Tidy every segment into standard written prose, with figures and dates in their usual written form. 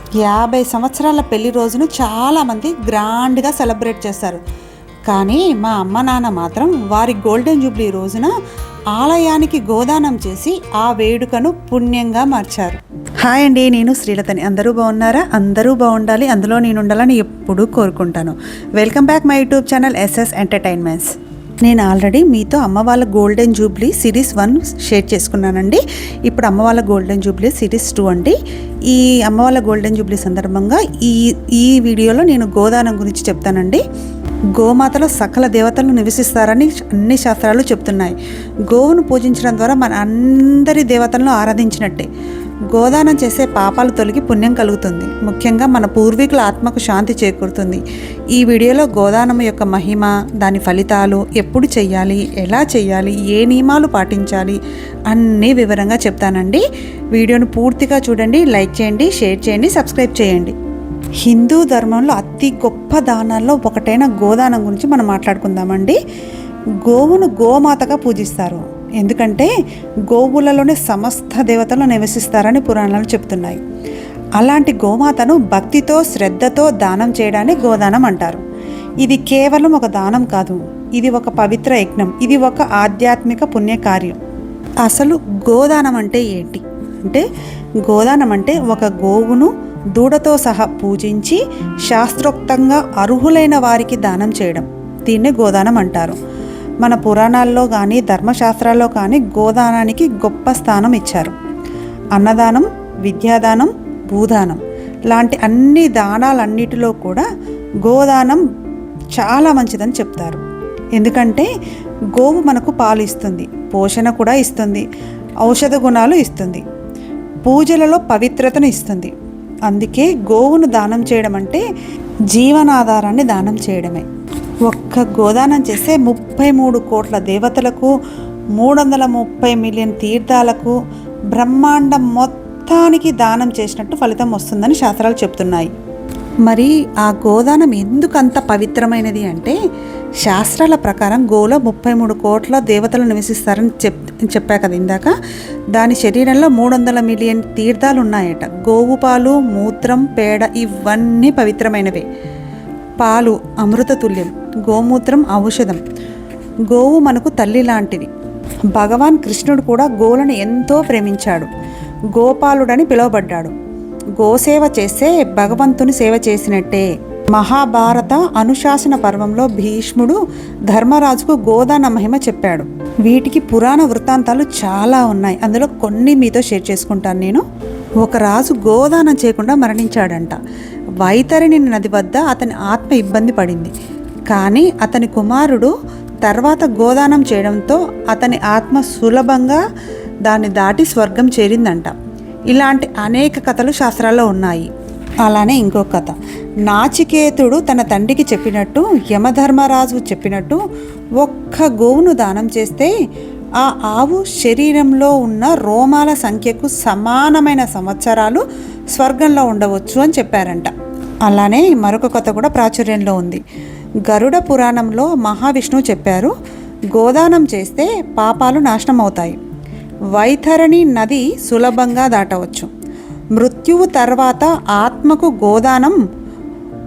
50 సంవత్సరాల పెళ్లి రోజును చాలామంది గ్రాండ్గా సెలబ్రేట్ చేస్తారు. కానీ మా అమ్మ నాన్న మాత్రం వారి గోల్డెన్ జూబ్లీ రోజున ఆలయానికి గోదానం చేసి ఆ వేడుకను పుణ్యంగా మార్చారు. హాయ్ అండి, నేను శ్రీలతని. అందరూ బాగున్నారా? అందరూ బాగుండాలి, అందులో నేను ఉండాలని ఎప్పుడూ కోరుకుంటాను. Welcome back my YouTube channel SS entertainments. నేను ఆల్రెడీ మీతో అమ్మ వాళ్ళ గోల్డెన్ జూబ్లీ సిరీస్ 1 షేర్ చేసుకున్నానండి. ఇప్పుడు అమ్మ వాళ్ళ గోల్డెన్ జూబ్లీ సిరీస్ 2 అండి. ఈ అమ్మ వాళ్ళ గోల్డెన్ జూబ్లీ సందర్భంగా ఈ వీడియోలో నేను గోదానం గురించి చెప్తానండి. గోమాతలో సకల దేవతలు నివసిస్తారని అన్ని శాస్త్రాలు చెప్తున్నాయి. గోవును పూజించడం ద్వారా మన అందరి దేవతలను ఆరాధించినట్టే. గోదానం చేసే పాపాలు తొలగి పుణ్యం కలుగుతుంది. ముఖ్యంగా మన పూర్వీకుల ఆత్మకు శాంతి చేకూరుతుంది. ఈ వీడియోలో గోదానం యొక్క మహిమ, దాని ఫలితాలు, ఎప్పుడు చెయ్యాలి, ఎలా చెయ్యాలి, ఏ నియమాలు పాటించాలి అన్నీ వివరంగా చెప్తానండి. వీడియోను పూర్తిగా చూడండి, లైక్ చేయండి, షేర్ చేయండి, సబ్స్క్రైబ్ చేయండి. హిందూ ధర్మంలో అతి గొప్ప దానాల్లో ఒకటైన గోదానం గురించి మనం మాట్లాడుకుందామండి. గోవును గోమాతగా పూజిస్తారు. ఎందుకంటే గోవులలోనే సమస్త దేవతలు నివసిస్తారని పురాణాలు చెప్తున్నాయి. అలాంటి గోమాతను భక్తితో శ్రద్ధతో దానం చేయడాన్ని గోదానం అంటారు. ఇది కేవలం ఒక దానం కాదు, ఇది ఒక పవిత్ర యజ్ఞం, ఇది ఒక ఆధ్యాత్మిక పుణ్యకార్యం. అసలు గోదానం అంటే ఏంటి అంటే, గోదానం అంటే ఒక గోవును దూడతో సహా పూజించి శాస్త్రోక్తంగా అర్హులైన వారికి దానం చేయడం. దీన్నే గోదానం అంటారు. మన పురాణాల్లో కానీ ధర్మశాస్త్రాల్లో కానీ గోదానానికి గొప్ప స్థానం ఇచ్చారు. అన్నదానం, విద్యాదానం, భూదానం లాంటి అన్ని దానాలన్నిటిలో కూడా గోదానం చాలా మంచిదని చెప్తారు. ఎందుకంటే గోవు మనకు పాలు ఇస్తుంది, పోషణ కూడా ఇస్తుంది, ఔషధ గుణాలు ఇస్తుంది, పూజలలో పవిత్రతను ఇస్తుంది. అందుకే గోవును దానం చేయడం అంటే జీవనాధారాన్ని దానం చేయడమే. ఒక్క గోదానం చేస్తే 33 కోట్ల దేవతలకు, 330 మిలియన్ తీర్థాలకు, బ్రహ్మాండం మొత్తానికి దానం చేసినట్టు ఫలితం వస్తుందని శాస్త్రాలు చెప్తున్నాయి. మరి ఆ గోదానం ఎందుకు అంత పవిత్రమైనది అంటే, శాస్త్రాల ప్రకారం గోలో 33 కోట్ల దేవతలు నివసిస్తారని చెప్పా కదా ఇందాక. దాని శరీరంలో 300 మిలియన్ తీర్థాలు ఉన్నాయట. గోవు పాలు, మూత్రం, పేడ ఇవన్నీ పవిత్రమైనవే. పాలు అమృత తుల్యం, గోమూత్రం ఔషధం. గోవు మనకు తల్లి లాంటిది. భగవాన్ కృష్ణుడు కూడా గోవులను ఎంతో ప్రేమించాడు. గోపాలుడని పిలువబడ్డాడు. గోసేవ చేస్తే భగవంతుని సేవ చేసినట్టే. మహాభారత అనుశాసన పర్వంలో భీష్ముడు ధర్మరాజుకు గోదాన మహిమ చెప్పాడు. వీటికి పురాణ వృత్తాంతాలు చాలా ఉన్నాయి. అందులో కొన్ని మీతో షేర్ చేసుకుంటాను నేను. ఒక రాజు గోదానం చేయకుండా మరణించాడంట. వైతరిణి నది వద్ద అతని ఆత్మ ఇబ్బంది పడింది. కానీ అతని కుమారుడు తర్వాత గోదానం చేయడంతో అతని ఆత్మ సులభంగా దాన్ని దాటి స్వర్గం చేరిందంట. ఇలాంటి అనేక కథలు శాస్త్రాల్లో ఉన్నాయి. అలానే ఇంకో కథ, నాచికేతుడు తన తండ్రికి చెప్పినట్టు, యమధర్మరాజు చెప్పినట్టు ఒక్క గోవును దానం చేస్తే ఆ ఆవు శరీరంలో ఉన్న రోమాల సంఖ్యకు సమానమైన సంవత్సరాలు స్వర్గంలో ఉండవచ్చు అని చెప్పారంట. అలానే మరొక కథ కూడా ప్రాచుర్యంలో ఉంది. గరుడ పురాణంలో మహావిష్ణువు చెప్పారు, గోదానం చేస్తే పాపాలు నాశనం అవుతాయి, వైతరణి నది సులభంగా దాటవచ్చు, మృత్యువు తర్వాత ఆత్మకు గోదానం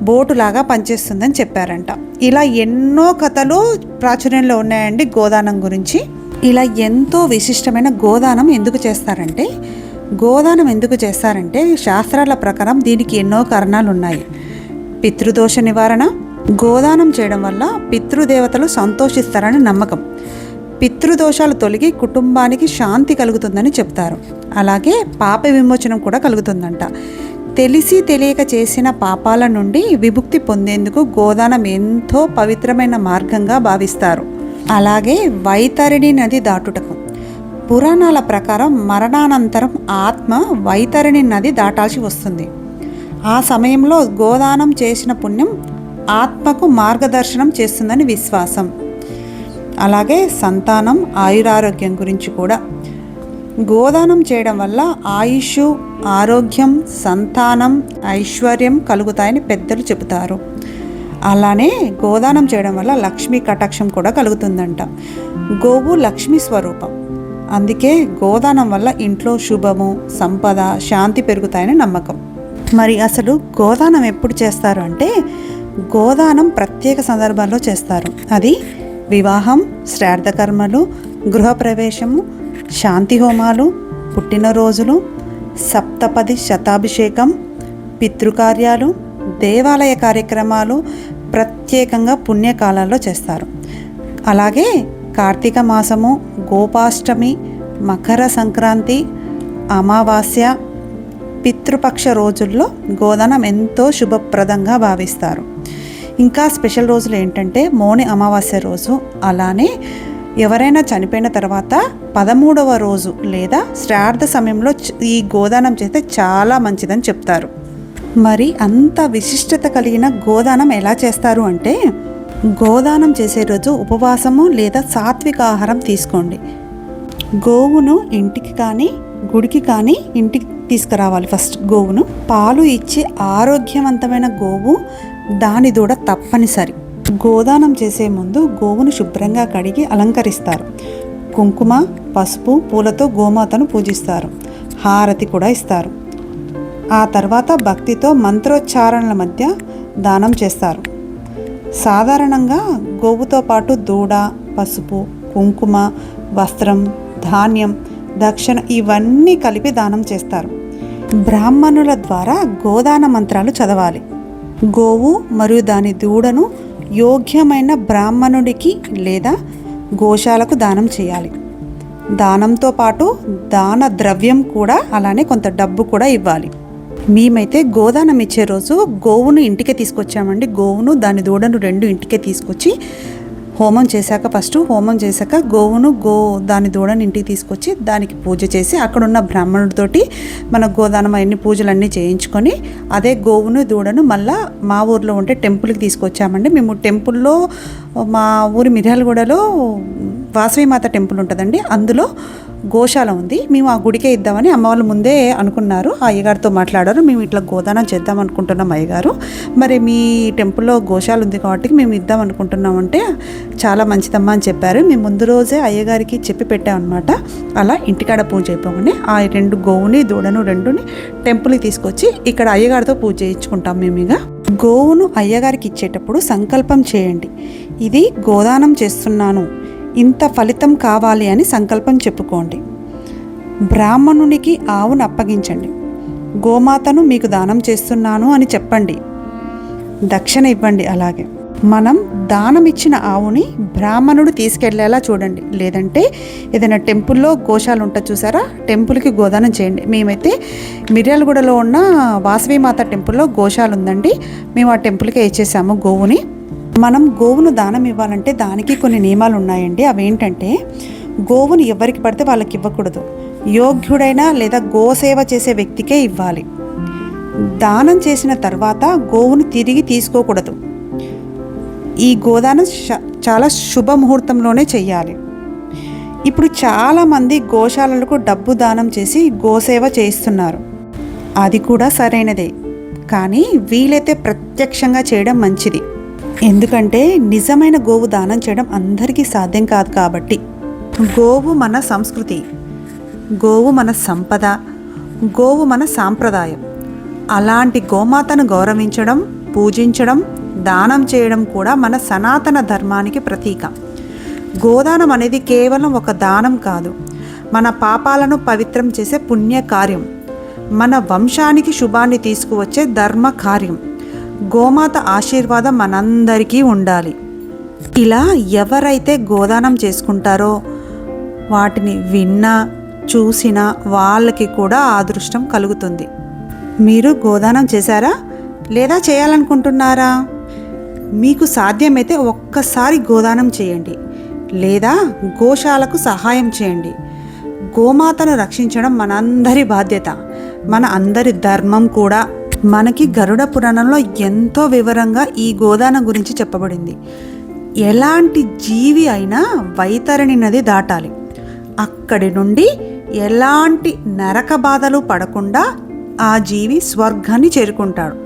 బోటులాగా పనిచేస్తుందని చెప్పారంట. ఇలా ఎన్నో కథలు ప్రాచుర్యంలో ఉన్నాయండి గోదానం గురించి. ఇలా ఎంతో విశిష్టమైన గోదానం ఎందుకు చేస్తారంటే, శాస్త్రాల ప్రకారం దీనికి ఎన్నో కారణాలు ఉన్నాయి. పితృదోష నివారణ. గోదానం చేయడం వల్ల పితృదేవతలు సంతోషిస్తారని నమ్మకం. పితృదోషాలు తొలగి కుటుంబానికి శాంతి కలుగుతుందని చెప్తారు. అలాగే పాప విమోచనం కూడా కలుగుతుందంట. తెలిసి తెలియక చేసిన పాపాల నుండి విముక్తి పొందేందుకు గోదానం ఎంతో పవిత్రమైన మార్గంగా భావిస్తారు. అలాగే వైతరిణి నది దాటుటకు. పురాణాల ప్రకారం మరణానంతరం ఆత్మ వైతరిణి నది దాటాల్సి వస్తుంది. ఆ సమయంలో గోదానం చేసిన పుణ్యం ఆత్మకు మార్గదర్శనం చేస్తుందని విశ్వాసం. అలాగే సంతానం, ఆయురారోగ్యం గురించి కూడా. గోదానం చేయడం వల్ల ఆయుష్, ఆరోగ్యం, సంతానం, ఐశ్వర్యం కలుగుతాయని పెద్దలు చెబుతారు. అలానే గోదానం చేయడం వల్ల లక్ష్మీ కటాక్షం కూడా కలుగుతుందంట. గోవు లక్ష్మీ స్వరూపం. అందుకే గోదానం వల్ల ఇంట్లో శుభము, సంపద, శాంతి పెరుగుతాయని నమ్మకం. మరి అసలు గోదానం ఎప్పుడు చేస్తారు అంటే, గోదానం ప్రత్యేక సందర్భాల్లో చేస్తారు. అది వివాహం, శ్రాద్ధ కర్మలు, గృహప్రవేశము, శాంతి హోమాలు, పుట్టినరోజులు, సప్తపది శతాభిషేకం, పితృకార్యాలు, దేవాలయ కార్యక్రమాలు, ప్రత్యేకంగా పుణ్యకాలాల్లో చేస్తారు. అలాగే కార్తీక మాసము, గోపాష్టమి, మకర సంక్రాంతి, అమావాస్య, పితృపక్ష రోజుల్లో గోదానం ఎంతో శుభప్రదంగా భావిస్తారు. ఇంకా స్పెషల్ రోజులు ఏంటంటే మౌని అమావాస్య రోజు, అలానే ఎవరైనా చనిపోయిన తర్వాత 13వ రోజు లేదా శ్రాద్ధ సమయంలో ఈ గోదానం చేస్తే చాలా మంచిదని చెప్తారు. మరి అంత విశిష్టత కలిగిన గోదానం ఎలా చేస్తారు అంటే, గోదానం చేసే రోజు ఉపవాసము లేదా సాత్విక ఆహారం తీసుకోండి. గోవును ఇంటికి కానీ గుడికి కానీ ఇంటికి తీసుకురావాలి. ఫస్ట్ గోవును పాలు ఇచ్చే ఆరోగ్యవంతమైన గోవు, దాని దూడ తప్పనిసరి. గోదానం చేసే ముందు గోవును శుభ్రంగా కడిగి అలంకరిస్తారు. కుంకుమ, పసుపు, పూలతో గోమాతను పూజిస్తారు. హారతి కూడా ఇస్తారు. ఆ తర్వాత భక్తితో మంత్రోచ్చారణల మధ్య దానం చేస్తారు. సాధారణంగా గోవుతో పాటు దూడ, పసుపు, కుంకుమ, వస్త్రం, ధాన్యం, దక్షిణ ఇవన్నీ కలిపి దానం చేస్తారు. బ్రాహ్మణుల ద్వారా గోదాన మంత్రాలు చదవాలి. గోవు మరియు దాని దూడను యోగ్యమైన బ్రాహ్మణుడికి లేదా గోశాలకు దానం చేయాలి. దానంతో పాటు దాన ద్రవ్యం కూడా, అలానే కొంత డబ్బు కూడా ఇవ్వాలి. మేమైతే గోదానం ఇచ్చే రోజు గోవును ఇంటికే తీసుకొచ్చామండి. గోవును దాని దూడను రెండు ఇంటికే తీసుకొచ్చి హోమం చేశాక, ఫస్ట్ హోమం చేశాక గోవును దాని దూడను ఇంటికి తీసుకొచ్చి దానికి పూజ చేసి అక్కడున్న బ్రాహ్మణుడితోటి మన గోదానం అన్ని పూజలన్నీ చేయించుకొని అదే గోవును దూడను మళ్ళీ మా ఊర్లో ఉంటే టెంపుల్కి తీసుకొచ్చామండి. మేము టెంపుల్లో మా ఊరి మిర్యాలగూడలో వాసవిమాత టెంపుల్ ఉంటుందండి, అందులో గోశాల ఉంది. మేము ఆ గుడికే ఇద్దామని అమ్మ వాళ్ళు ముందే అనుకున్నారు. ఆ అయ్యగారితో మాట్లాడారు, మేము ఇట్లా గోదానం చేద్దాం అనుకుంటున్నాం అయ్యగారు, మరి మీ టెంపుల్లో గోశాల ఉంది కాబట్టి మేము ఇద్దాం అనుకుంటున్నాం అంటే చాలా మంచిదమ్మా అని చెప్పారు. మేము ముందు రోజే అయ్యగారికి చెప్పి పెట్టామన్నమాట. అలా ఇంటికాడ పూజ అయిపోగానే ఆ రెండు గోవుని దూడను రెండుని టెంపుల్కి తీసుకొచ్చి ఇక్కడ అయ్యగారితో పూజ చేయించుకుంటాం. మేము ఇక గోవును అయ్యగారికి ఇచ్చేటప్పుడు సంకల్పం చేయండి, ఇది గోదానం చేస్తున్నాను, ఇంత ఫలితం కావాలి అని సంకల్పం చెప్పుకోండి. బ్రాహ్మణునికి ఆవును అప్పగించండి. గోమాతను మీకు దానం చేస్తున్నాను అని చెప్పండి. దక్షిణ ఇవ్వండి. అలాగే మనం దానం ఇచ్చిన ఆవుని బ్రాహ్మణుడు తీసుకెళ్లేలా చూడండి. లేదంటే ఏదైనా టెంపుల్లో గోశాల ఉంటుంది చూసారా, టెంపుల్కి గోదానం చేయండి. మేమైతే మిర్యాలగూడలో ఉన్న వాసవిమాత టెంపుల్లో గోశాల ఉందండి, మేము ఆ టెంపుల్కే ఇచ్చేసాము గోవుని. మనం గోవును దానం ఇవ్వాలంటే దానికి కొన్ని నియమాలు ఉన్నాయండి. అవేంటంటే గోవుని ఎవరికి పడితే వాళ్ళకి ఇవ్వకూడదు. యోగ్యుడైన లేదా గోసేవ చేసే వ్యక్తికే ఇవ్వాలి. దానం చేసిన తర్వాత గోవును తిరిగి తీసుకోకూడదు. ఈ గోదానం చాలా శుభముహూర్తంలోనే చెయ్యాలి. ఇప్పుడు చాలామంది గోశాలలకు డబ్బు దానం చేసి గోసేవ చేయిస్తున్నారు. అది కూడా సరైనదే, కానీ వీలైతే ప్రత్యక్షంగా చేయడం మంచిది. ఎందుకంటే నిజమైన గోవు దానం చేయడం అందరికీ సాధ్యం కాదు కాబట్టి. గోవు మన సంస్కృతి, గోవు మన సంపద, గోవు మన సాంప్రదాయం. అలాంటి గోమాతను గౌరవించడం, పూజించడం, దానం చేయడం కూడా మన సనాతన ధర్మానికి ప్రతీక. గోదానం అనేది కేవలం ఒక దానం కాదు, మన పాపాలను పవిత్రం చేసే పుణ్యకార్యం, మన వంశానికి శుభాన్ని తీసుకువచ్చే ధర్మ కార్యం. గోమాత ఆశీర్వాదం మనందరికీ ఉండాలి. ఇలా ఎవరైతే గోదానం చేసుకుంటారో వాటిని విన్నా చూసినా వాళ్ళకి కూడా అదృష్టం కలుగుతుంది. మీరు గోదానం చేశారా లేదా చేయాలనుకుంటున్నారా? మీకు సాధ్యమైతే ఒక్కసారి గోదానం చేయండి, లేదా గోశాలకు సహాయం చేయండి. గోమాతను రక్షించడం మనందరి బాధ్యత, మన అందరి ధర్మం కూడా. మనకి గరుడ పురాణంలో ఎంతో వివరంగా ఈ గోదానం గురించి చెప్పబడింది. ఎలాంటి జీవి అయినా వైతరణి నది దాటాలి, అక్కడి నుండి ఎలాంటి నరక బాధలు పడకుండా ఆ జీవి స్వర్గాన్ని చేరుకుంటాడు.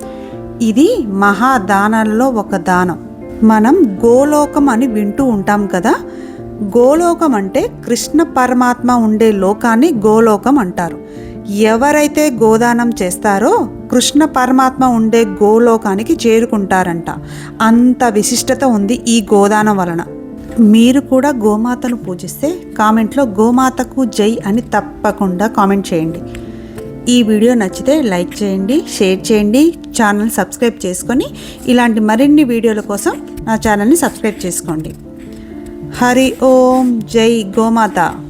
ఇది మహాదానాల్లో ఒక దానం. మనం గోలోకం అని వింటూ ఉంటాం కదా, గోలోకం అంటే కృష్ణ పరమాత్మ ఉండే లోకాన్ని గోలోకం అంటారు. ఎవరైతే గోదానం చేస్తారో కృష్ణ పరమాత్మ ఉండే గోలోకానికి చేరుకుంటారంట. అంత విశిష్టత ఉంది ఈ గోదానం వలన. మీరు కూడా గోమాతను పూజిస్తే కామెంట్లో గోమాతకు జై అని తప్పకుండా కామెంట్ చేయండి. ఈ వీడియో నచ్చితే లైక్ చేయండి, షేర్ చేయండి, ఛానల్ సబ్స్క్రైబ్ చేసుకొని ఇలాంటి మరిన్ని వీడియోల కోసం నా ఛానల్ని సబ్స్క్రైబ్ చేసుకోండి. హరి ఓం జై గోమాత.